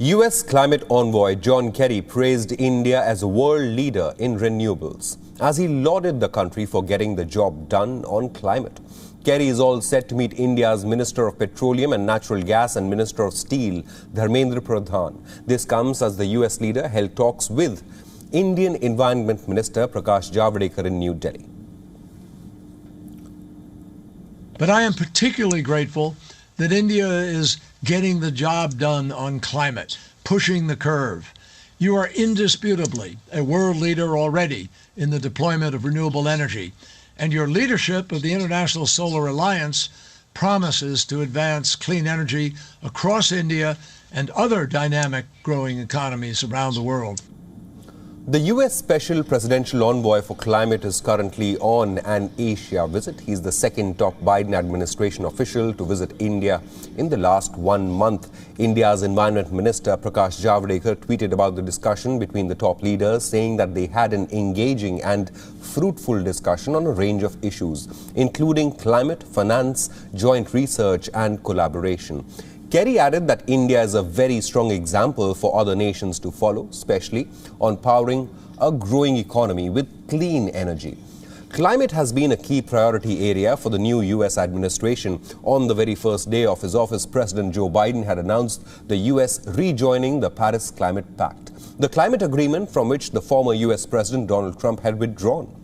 US Climate Envoy John Kerry praised India as a world leader in renewables, as he lauded the country for getting the job done on climate. Kerry is all set to meet India's Minister of Petroleum and Natural Gas and Minister of Steel, Dharmendra Pradhan. This comes as the US leader held talks with Indian Environment Minister Prakash Javadekar in New Delhi. But I am particularly grateful that India is getting the job done on climate, pushing the curve. You are indisputably a world leader already in the deployment of renewable energy, and your leadership of the International Solar Alliance promises to advance clean energy across India and other dynamic growing economies around the world. The US Special Presidential Envoy for Climate is currently on an Asia visit. He's the second top Biden administration official to visit India in the last 1 month. India's Environment Minister Prakash Javadekar tweeted about the discussion between the top leaders, saying that they had an engaging and fruitful discussion on a range of issues, including climate, finance, joint research and collaboration. Kerry added that India is a very strong example for other nations to follow, especially on powering a growing economy with clean energy. Climate has been a key priority area for the new US administration. On the very first day of his office, President Joe Biden had announced the US rejoining the Paris Climate Pact, the climate agreement from which the former US President Donald Trump had withdrawn.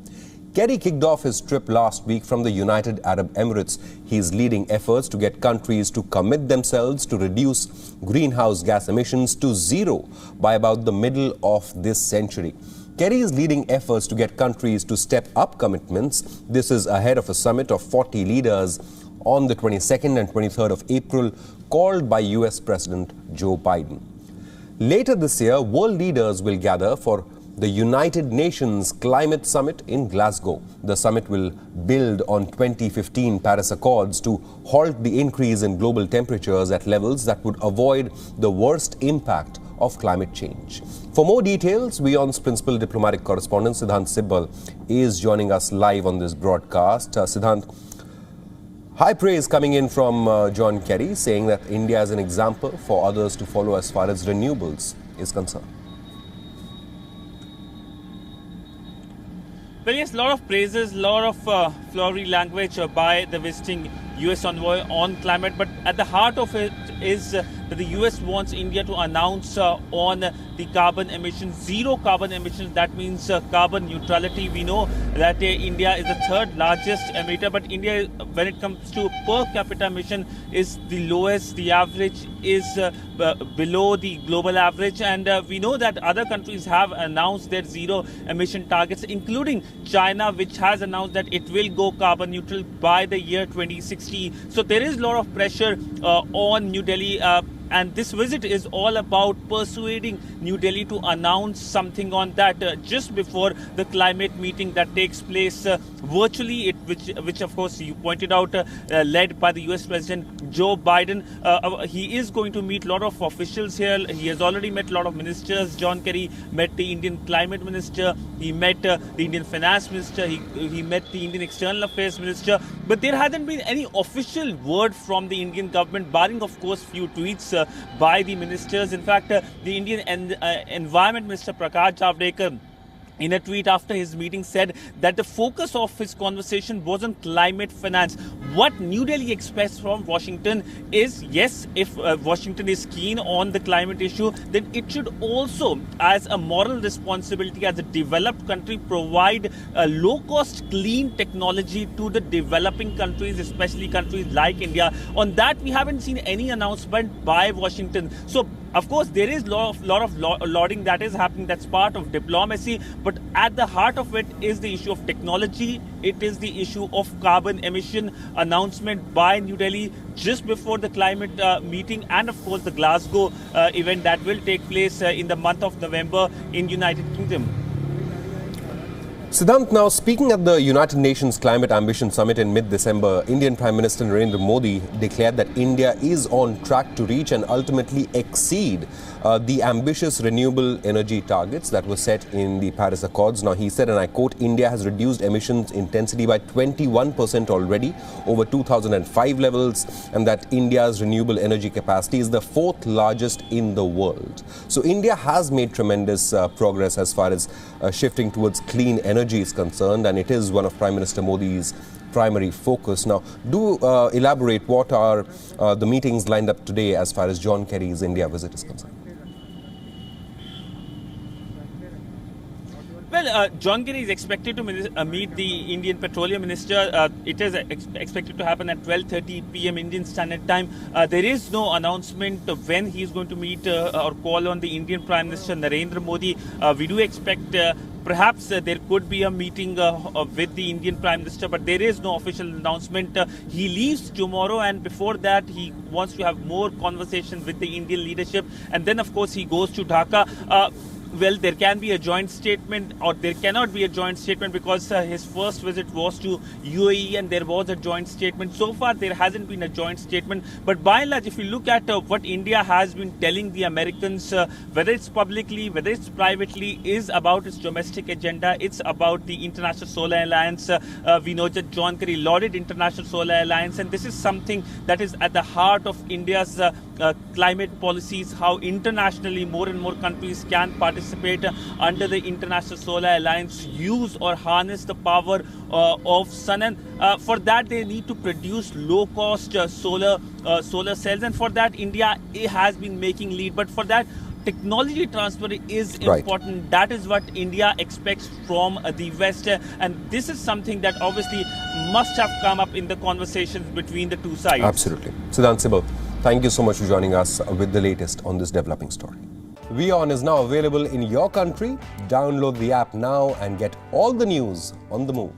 Kerry kicked off his trip last week from the United Arab Emirates. He is leading efforts to get countries to commit themselves to reduce greenhouse gas emissions to zero by about the middle of this century. Kerry is leading efforts to get countries to step up commitments. This is ahead of a summit of 40 leaders on the 22nd and 23rd of April, called by US President Joe Biden. Later this year, world leaders will gather for the United Nations Climate Summit in Glasgow. The summit will build on 2015 Paris Accords to halt the increase in global temperatures at levels that would avoid the worst impact of climate change. For more details, WION's principal diplomatic correspondent Siddhant Sibbal is joining us live on this broadcast. Siddhant, high praise coming in from John Kerry, saying that India is an example for others to follow as far as renewables is concerned. Well, yes, a lot of praises, a lot of flowery language by the visiting US envoy on climate. But at the heart of it is that the US wants India to announce on the carbon emissions, zero carbon emissions. That means carbon neutrality. We know that India is the third largest emitter, but India, when it comes to per capita emission, is the lowest. The average is below the global average. And we know that other countries have announced their zero emission targets, including China, which has announced that it will go carbon neutral by the year 2060. So there is a lot of pressure on New Delhi. And this visit is all about persuading New Delhi to announce something on that just before the climate meeting that takes place virtually, which of course you pointed out, led by the US President Joe Biden. He is going to meet a lot of officials here. He has already met a lot of ministers. John Kerry met the Indian climate minister. He met the Indian finance minister. He met the Indian external affairs minister. But there hasn't been any official word from the Indian government, barring of course few tweets by the ministers. In fact, the Indian Environment Minister Prakash Javadekar, in a tweet after his meeting, said that the focus of his conversation was on climate finance. What New Delhi expects from Washington is, yes, if Washington is keen on the climate issue, then it should also, as a moral responsibility, as a developed country, provide low-cost, clean technology to the developing countries, especially countries like India. On that, we haven't seen any announcement by Washington. So, of course, there is a lot of lauding that is happening. That's part of diplomacy. But at the heart of it is the issue of technology. It is the issue of carbon emission announcement by New Delhi just before the climate meeting, and of course the Glasgow event that will take place in the month of November in United Kingdom. Siddhant, now speaking at the United Nations Climate Ambition Summit in mid-December, Indian Prime Minister Narendra Modi declared that India is on track to reach and ultimately exceed the ambitious renewable energy targets that were set in the Paris Accords. Now, he said, and I quote, India has reduced emissions intensity by 21% already over 2005 levels, and that India's renewable energy capacity is the fourth largest in the world. So India has made tremendous progress as far as shifting towards clean energy is concerned, and it is one of Prime Minister Modi's primary focus. Now, do elaborate what are the meetings lined up today as far as John Kerry's India visit is concerned. Well, John Kerry is expected to meet the Indian Petroleum Minister. It is expected to happen at 12:30 p.m. Indian Standard Time. There is no announcement of when he is going to meet or call on the Indian Prime Minister Narendra Modi. We do expect perhaps there could be a meeting with the Indian Prime Minister, but there is no official announcement. He leaves tomorrow, and before that he wants to have more conversation with the Indian leadership, and then of course he goes to Dhaka. Well, there can be a joint statement or there cannot be a joint statement because his first visit was to UAE and there was a joint statement. So far, there hasn't been a joint statement. But by and large, if you look at what India has been telling the Americans, whether it's publicly, whether it's privately, is about its domestic agenda. It's about the International Solar Alliance. We know that John Kerry lauded International Solar Alliance, and this is something that is at the heart of India's climate policies, how internationally more and more countries can participate under the International Solar Alliance, use or harness the power of sun, and for that they need to produce low-cost solar cells, and for that India has been making lead. But for that, technology transfer is important. Right. That is what India expects from the West, and this is something that obviously must have come up in the conversations between the two sides. Absolutely. Siddhant Sibal, thank you so much for joining us with the latest on this developing story. WION is now available in your country. Download the app now and get all the news on the move.